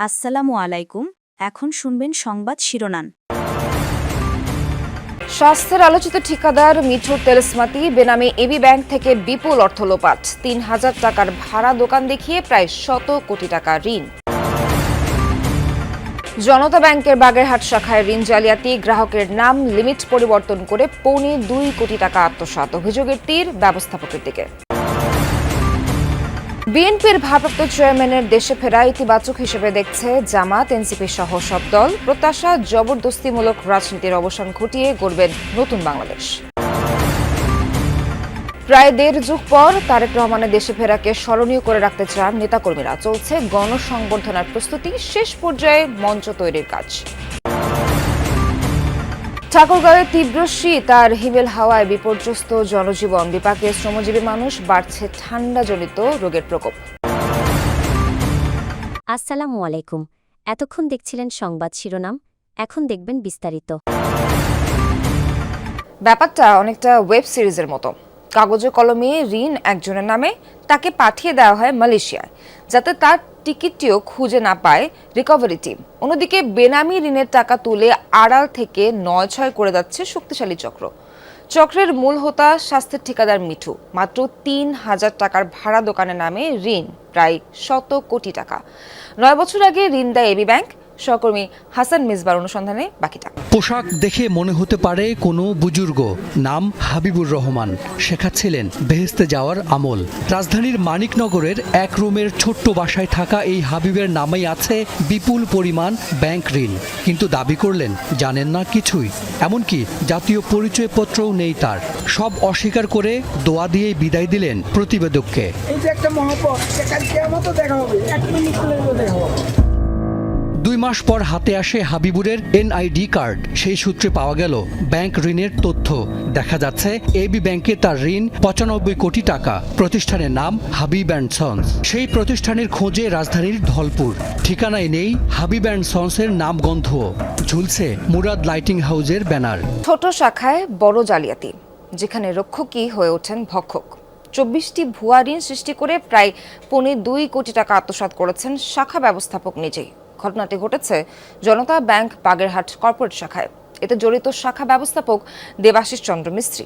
আসসালামু আলাইকুম। এখন শুনবেন সংবাদ শিরোনাম। স্বাস্থ্যের আলোচিত ঠিকাদার মিঠু তেলসমাতি বেনামে এবি ব্যাংক থেকে বিপুল অর্থ লোপাট, ৩,০০০ টাকার ভাড়া দোকান দেখিয়ে প্রায় ১০০ কোটি টাকা ঋণ। জনতা ব্যাংকের বাগেরহাট শাখায় ঋণ জালিয়াতি, গ্রাহকের নাম লিমিট পরিবর্তন করে ২.২ কোটি টাকা আত্মসাৎ, অভিযোগের তীর ব্যবস্থাপকের দিকে। বিএনপির ভারপ্রাপ্ত চেয়ারম্যানের দেশে ফেরা ইতিবাচক হিসেবে দেখছে জামাত, এনসিপি সহ সব দল। প্রত্যাশা, জবরদস্তিমূলক রাজনীতির অবসান ঘটিয়ে গড়বেন নতুন বাংলাদেশ। প্রায় ১.৫ যুগ পর তারেক রহমানের দেশে ফেরাকে স্মরণীয় করে রাখতে চান নেতাকর্মীরা। চলছে গণসংবর্ধনার প্রস্তুতি, শেষ পর্যায়ে মঞ্চ তৈরির কাজ। ঠাকুরগাঁওয়ে তীব্র শীত আর হিমেল হাওয়ায় বিপর্যস্ত জনজীবন, বিপাকে শ্রমজীবী মানুষ, বাড়ছে ঠান্ডাজনিত রোগের প্রকোপ। আসসালামু আলাইকুম। এতক্ষণ দেখছিলেন সংবাদ শিরোনাম, এখন দেখবেন বিস্তারিত। ব্যাপারটা অনেকটা ওয়েব সিরিজের মতো। কাগজে কলমে ঋণ একজনের নামে, তাকে পাঠিয়ে দেওয়া হয় মালয়েশিয়ায়, যাতে তার টিকিটটিও খুঁজে না পায় রিকভারি টিম। অন্যদিকে বেনামি ঋণের টাকা তুলে আড়াল থেকে ৯-৬ করে যাচ্ছে শক্তিশালী চক্র। চক্রের মূল হোতা স্বাস্থ্যের ঠিকাদার মিঠু। মাত্র ৩,০০০ টাকার ভাড়া দোকানের নামে ঋণ প্রায় ১০০ কোটি টাকা। ৯ বছর আগে ঋণ দেয় এবি ব্যাংক। সহকর্মী হাসান মিসবার অনুসন্ধানে বাকিটা। পোশাক দেখে মনে হতে পারে কোনো বুজুর্গ, নাম হাবিবুর রহমান, শেখাচ্ছিলেন বেহেস্তে যাওয়ার আমল। রাজধানীর মানিকনগরের এক রুমের ছোট্ট বাসায় থাকা এই হাবিবের নামেই আছে বিপুল পরিমাণ ব্যাংক ঋণ, কিন্তু দাবি করলেন জানেন না কিছুই, এমনকি জাতীয় পরিচয়পত্রও নেই তার। সব অস্বীকার করে দোয়া দিয়েই বিদায় দিলেন প্রতিবেদককে। এই যে একটা মহাপথ, কালকে মতো দেখা হবে, 1 মিনিট দেখা হবে। ২ মাস পর হাতে আসে হাবিবুরের এনআইডি কার্ড। সেই সূত্রে পাওয়া গেল ব্যাংক ঋণের তথ্য। দেখা যাচ্ছে এবি ব্যাংকে তার ঋণ ৯৫ কোটি টাকা। প্রতিষ্ঠানের নাম হাবিব অ্যান্ড সন্স। সেই প্রতিষ্ঠানের খোঁজে রাজধানীর ধলপুর। ঠিকানায় নেই হাবিব অ্যান্ড সন্সের নামগন্ধ, ঝুলছে মুরাদ লাইটিং হাউসের ব্যানার। ছোট শাখায় বড় জালিয়াতি, যেখানে রক্ষকই হয়ে ওঠেন ভক্ষক। ২৪টি ভুয়া ঋণ সৃষ্টি করে প্রায় ২.২ কোটি টাকা আত্মসাৎ করেছেন শাখা ব্যবস্থাপক নিজেই। ঘটনাটি ঘটেছে জনতা ব্যাংক বাগেরহাট কর্পোরেট শাখায়। এতে জড়িত শাখা ব্যবস্থাপক দেবাশিস চন্দ্র মিস্ত্রি।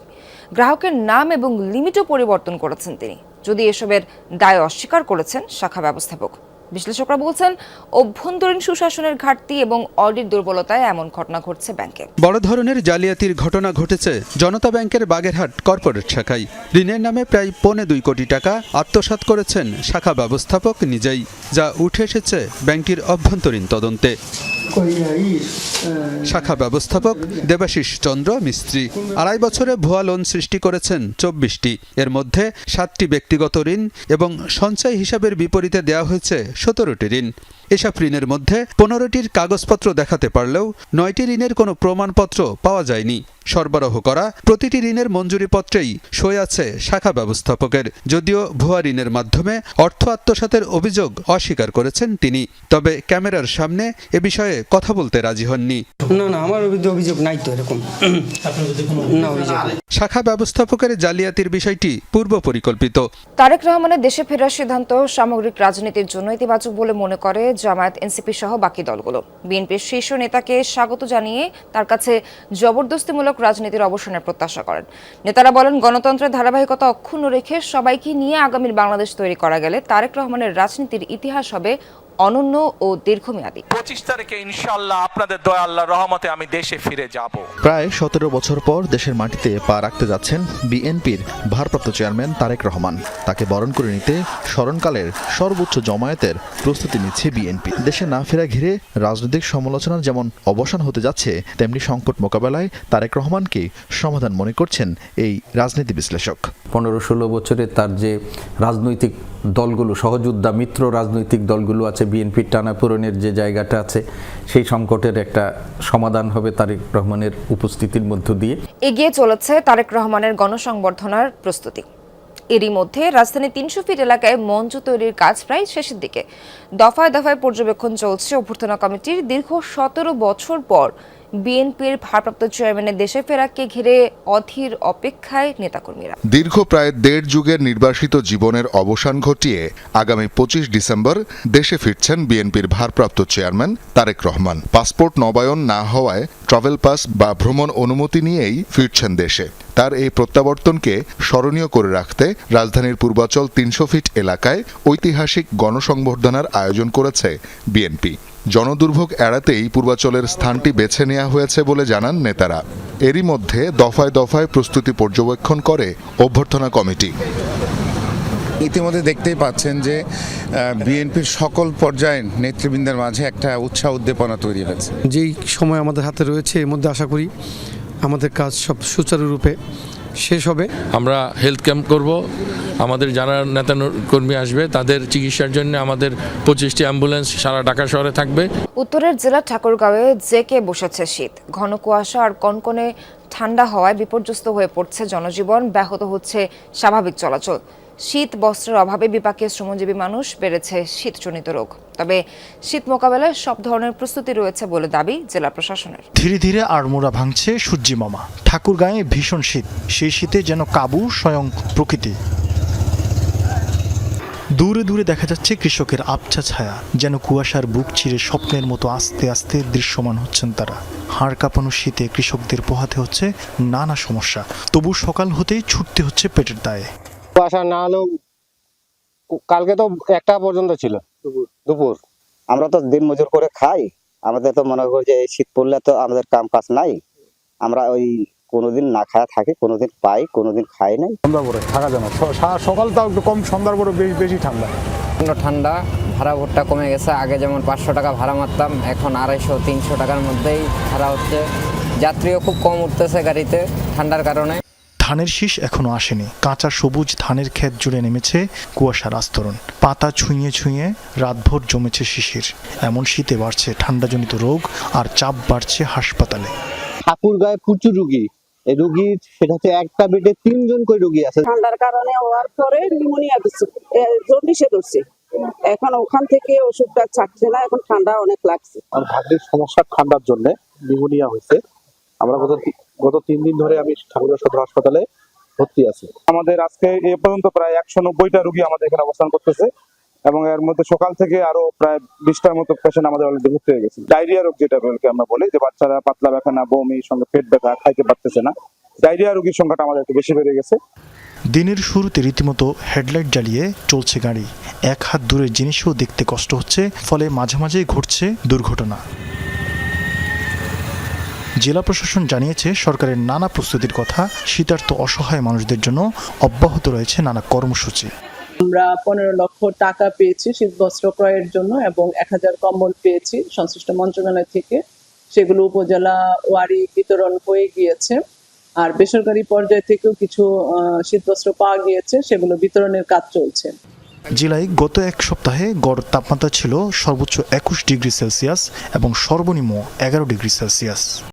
গ্রাহকের নাম এবং লিমিটও পরিবর্তন করেছেন তিনি, যদি এসবের দায় অস্বীকার করেছেন শাখা ব্যবস্থাপক। বিশ্লেষকরা বলছেন, অভ্যন্তরীণ সুশাসনের ঘাটতি এবং অডিট দুর্বলতায় এমন ঘটনা ঘটছে ব্যাংকে। বড় ধরনের জালিয়াতির ঘটনা ঘটেছে জনতা ব্যাংকের বাগেরহাট কর্পোরেট শাখায়। ঋণের নামে প্রায় ২.২ কোটি টাকা আত্মসাৎ করেছেন শাখা ব্যবস্থাপক নিজেই, যা উঠে এসেছে ব্যাংকটির অভ্যন্তরীণ তদন্তে। শাখা ব্যবস্থাপক দেবাশিস চন্দ্র মিস্ত্রি ২.৫ বছরে ভুয়া লোন সৃষ্টি করেছেন ২৪টি। এর মধ্যে ৭টি ব্যক্তিগত ঋণ এবং সঞ্চয় হিসাবের বিপরীতে দেওয়া হয়েছে ১৭টি ঋণ। এসব ঋণের মধ্যে ১৫টির কাগজপত্র দেখাতে পারলেও ৯টি ঋণের কোনো প্রমাণপত্র পাওয়া যায়নি। সরবরাহ করা প্রতিটি ঋণের মঞ্জুরিপত্রেই সই আছে শাখা ব্যবস্থাপকের। যদিও ভুয়া ঋণের মাধ্যমে অর্থ আত্মসাতের অভিযোগ অস্বীকার করেছেন তিনি, তবে ক্যামেরার সামনে এ বিষয়ে কথা বলতে রাজি হননি। না, আমার অভিযোগ নাই তো এরকম। শাখা ব্যবস্থাপকের জালিয়াতির বিষয়টি পূর্ব পরিকল্পিত। তারেক রহমানের দেশে ফেরার সিদ্ধান্ত সামগ্রিক রাজনীতির জন্য ইতিবাচক বলে মনে করে জামায়াত, এনসিপি সহ বাকি দলগুলো। বিএনপির শীর্ষ নেতাকে স্বাগত জানিয়ে তার কাছে জবরদস্তিমূলক রাজনীতির অবসানের প্রত্যাশা করেন। নেতারা বলেন, গণতন্ত্রের ধারাবাহিকতা অক্ষুণ্ণ রেখে সবাইকে নিয়ে আগামীর বাংলাদেশ তৈরি করা গেলে তারেক রহমানের রাজনীতির ইতিহাস হবে অনন্য ও দীর্ঘমেয়াদী। ২৫ তারিখে ইনশাআল্লাহ আপনাদের দয়া আল্লাহর রহমতে আমি দেশে ফিরে যাব। প্রায় ১৭ বছর পর দেশের মাটিতে পা রাখতে যাচ্ছেন বিএনপির ভারপ্রাপ্ত চেয়ারম্যান তারেক রহমান। তাকে বরণ করে নিতে স্মরণকালের সর্বোচ্চ জমায়েতের প্রস্তুতি নিচ্ছে বিএনপি। দেশে না ফেরা ঘিরে রাজনৈতিক সমালোচনার যেমন অবসান হতে যাচ্ছে, তেমনি সংকট মোকাবেলায় তারেক রহমানকে সমাধান মনে করছেন এই রাজনীতি বিশ্লেষক। ১৫-১৬ বছরে তার যে রাজনৈতিক দলগুলো, সহযোদ্ধা মিত্র রাজনৈতিক দলগুলো আছে, বিএনপির টানাপোড়েনের যে জায়গাটা আছে, সেই সংকটের একটা সমাধান হবে তারেক রহমানের উপস্থিতির মধ্য দিয়ে। এগিয়ে চলেছে তারেক রহমানের গণসংবর্ধনার প্রস্তুতি। এরই মধ্যে রাজধানীর ৩০০ ফিট এলাকায় মঞ্চ তৈরির কাজ প্রায় শেষের দিকে। দফায় দফায় পর্যবেক্ষণ চলছে অভ্যর্থনা কমিটির। দীর্ঘ ১৭ বছর পর বিএনপির ভারপ্রাপ্ত চেয়ারম্যানের দেশে ফেরাকে ঘিরে অধীর অপেক্ষায় নেতাকর্মীরা। দীর্ঘ প্রায় 1.5 যুগের নির্বাসিত জীবনের অবসান ঘটিয়ে আগামী 25 ডিসেম্বর দেশে ফিরছেন বিএনপির ভারপ্রাপ্ত চেয়ারম্যান তারেক রহমান। পাসপোর্ট নবায়ন না হওয়ায় ট্রাভেল পাস বা ভ্রমণ অনুমতি নিয়েই ফিরছেন দেশে। তার এই প্রত্যাবর্তনকে স্মরণীয় করে রাখতে রাজধানীর পূর্বাচল 300 ফিট এলাকায় ঐতিহাসিক গণসংবর্ধনার আয়োজন করেছে বিএনপি। জনদুর্ভোগ এড়াতেই পূর্বাচলের স্থানটি বেছে নেওয়া হয়েছে বলে জানান নেতারা। এরই মধ্যে দফায় দফায় প্রস্তুতি পর্যবেক্ষণ করে অভ্যর্থনা কমিটি। ইতিমধ্যে দেখতেই পাচ্ছেন যে বিএনপির সকল পর্যায়ের নেতৃবৃন্দের মাঝে একটা উৎসাহ উদ্দীপনা তৈরি হয়েছে। যেই সময় আমাদের হাতে রয়েছে এর মধ্যে আশা করি আমাদের কাজ সব সুচারুরূপে শেষ হবে। আমরা হেলথ ক্যাম্প করব, আমাদের যারা নেতা কর্মী আসবে তাদের চিকিৎসার জন্য আমাদের 25টি অ্যাম্বুলেন্স সারা ঢাকা শহরে থাকবে। উত্তরের জেলা ঠাকুরগাঁওয়ে জেকে বসেছে শীত। ঘন কুয়াশা আর কনকনে ঠান্ডা হওয়ায় বিপর্যস্ত হয়ে পড়ছে জনজীবন, ব্যাহত হচ্ছে স্বাভাবিক চলাচল। শীত বস্ত্রের অভাবে বিপাকে শ্রমজীবী মানুষ, বেড়েছে শীতজনিত রোগ। তবে শীত মোকাবেলায় সব ধরনের প্রস্তুতি রয়েছে বলে দাবি জেলা প্রশাসনের। ধীরে ধীরে আড়মোড়া ভাঙছে সূর্যি মামা। ঠাকুরগাঁয়ে ভীষণ শীত, সেই শীতে যেন কাবু স্বয়ং প্রকৃতি। দূরে দূরে দেখা যাচ্ছে কৃষকের আবছা ছায়া, যেন কুয়াশার বুক চিরে স্বপ্নের মতো আস্তে আস্তে দৃশ্যমান হচ্ছেন তারা। হাড় কাঁপানো শীতে কৃষকদের পোহাতে হচ্ছে নানা সমস্যা, তবু সকাল হতেই ছুটতে হচ্ছে পেটের দায়ে। কুয়াশা না হলেও কালকে তো 1টা পর্যন্ত ছিল দুপুর। আমরা তো দিন মজুর করে খাই, আমাদের তো মনে করি যে শীত পড়লে তো আমাদের কাম কাজ নাই, আমরা ওই কোনোদিন না খায়া থাকি, কোনোদিন পাই, কোনোদিন খাই নাই। সন্ধ্যার পরে থাকা যায় না, সকালটাও একটু কম, সন্ধ্যার পরে বেশি ঠান্ডা। ঠান্ডা, ভাড়া ভোটটা কমে গেছে। আগে যেমন 500 টাকা ভাড়া মারতাম, এখন 250-300 টাকার মধ্যেই ভাড়া হচ্ছে। যাত্রীও খুব কম উঠতেছে গাড়িতে ঠান্ডার কারণে। ধানের শীষ এখনো আসেনি, কাঁচা সবুজ ধানের ক্ষেত জুড়ে নেমেছে কুয়াশার আস্তরণ। পাতা ছুঁয়ে ছুঁয়ে রাতভর জমেছে শিশির। এমন শীতে বাড়ছে ঠান্ডাজনিত রোগ আর চাপ বাড়ছে হাসপাতালে। ঠাকুরগাঁয়ে প্রচুর রুগী, এই রুগী সেটা হচ্ছে একটা বেডে 3 জন করে রুগী আছে। ঠান্ডার কারণে হওয়ার পরে নিউমোনিয়া দিচ্ছে, জন্ডিসে ধরছে। এখন ওখান থেকে ওষুধটা চাচ্ছে না, এখন ঠান্ডা অনেক লাগছে। আর ভাগ্যের সমস্যা ঠান্ডার জন্য নিউমোনিয়া হয়েছে। আমরা গত 3 দিন ধরে আমি ঠাকুরগাঁও সদর হাসপাতালে ভর্তি আছি। আমাদের আজকে এ পর্যন্ত প্রায় 190টা রোগী আমাদের এখানে অবস্থান করতেছে এবং এর মধ্যে সকাল থেকে আরো প্রায় 20টার মতো পেশেন্ট আমাদের অলরেডি ভর্তি হয়ে গেছে। ডায়রিয়া রোগ যেটা আমরা বলি, যে বাচ্চারা পাতলা পায়খানা, বমি, সঙ্গে পেট ব্যথা, খাইতে পারতেছে না, ডায়রিয়া রোগীর সংখ্যাটা আমাদের একটু বেশি বেড়ে গেছে। দিনের শুরুতে রীতিমতো হেডলাইট জ্বালিয়ে চলছে গাড়ি। এক হাত দূরের জিনিসও দেখতে কষ্ট হচ্ছে, ফলে মাঝে মাঝেই ঘটছে দুর্ঘটনা। জেলা প্রশাসন জানিয়েছে সরকারের নানা প্রস্তুতির কথা। শীতার্ত অসহায় মানুষদের জন্য অব্যাহত রয়েছে নানা কর্মসূচি। আমরা 15 লক্ষ টাকা পেয়েছি শীত বস্ত্র ক্রয়ের জন্য এবং 1000 কম্বল পেয়েছি সংশ্লিষ্ট মন্ত্রণালয় থেকে। সেগুলো উপজেলা ওয়ারি বিতরণ হয়ে গিয়েছে। আর বেসরকারি পর্যায় থেকেও কিছু শীতবস্ত্র পাওয়া গিয়েছে, সেগুলো বিতরণের কাজ চলছে। জেলায় গত এক সপ্তাহে গড় তাপমাত্রা ছিল সর্বোচ্চ 21 ডিগ্রি সেলসিয়াস এবং সর্বনিম্ন 11 ডিগ্রি সেলসিয়াস।